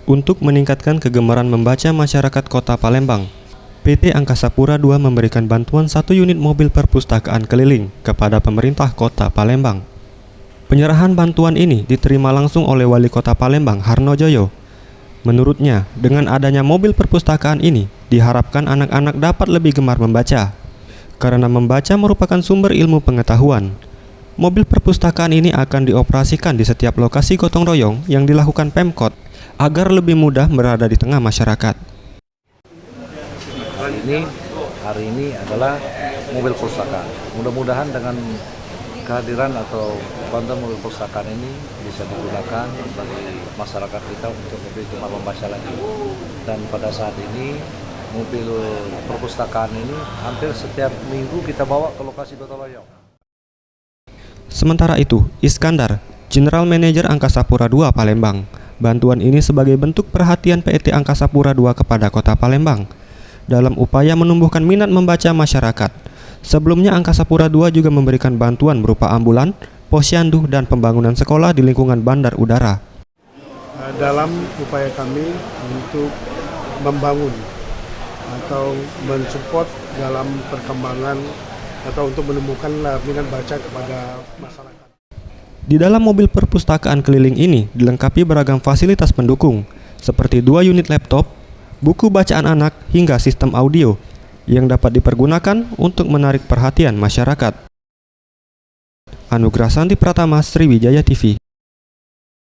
Untuk meningkatkan kegemaran membaca masyarakat Kota Palembang, PT Angkasa Pura II memberikan bantuan 1 unit mobil perpustakaan keliling kepada pemerintah Kota Palembang. Penyerahan bantuan ini diterima langsung oleh Wali Kota Palembang, Harnojoyo. Menurutnya, dengan adanya mobil perpustakaan ini, diharapkan anak-anak dapat lebih gemar membaca. Karena membaca merupakan sumber ilmu pengetahuan. Mobil perpustakaan ini akan dioperasikan di setiap lokasi gotong royong yang dilakukan Pemkot agar lebih mudah berada di tengah masyarakat. Hari ini adalah mobil perpustakaan. Mudah-mudahan dengan kehadiran atau bantuan mobil perpustakaan ini bisa digunakan bagi masyarakat kita untuk lebih gemar membaca lagi. Dan pada saat ini mobil perpustakaan ini hampir setiap minggu kita bawa ke lokasi gotong royong. Sementara itu, Iskandar, General Manager Angkasa Pura II Palembang, bantuan ini sebagai bentuk perhatian PT Angkasa Pura II kepada Kota Palembang dalam upaya menumbuhkan minat membaca masyarakat. Sebelumnya Angkasa Pura II juga memberikan bantuan berupa ambulan, posyandu, dan pembangunan sekolah di lingkungan bandar udara. Dalam upaya kami untuk membangun atau mensupport dalam perkembangan atau untuk menumbuhkan minat baca kepada masyarakat. Di dalam mobil perpustakaan keliling ini dilengkapi beragam fasilitas pendukung, seperti 2 unit laptop, buku bacaan anak, hingga sistem audio yang dapat dipergunakan untuk menarik perhatian masyarakat. Anugrah Santi Pratama, Sriwijaya TV.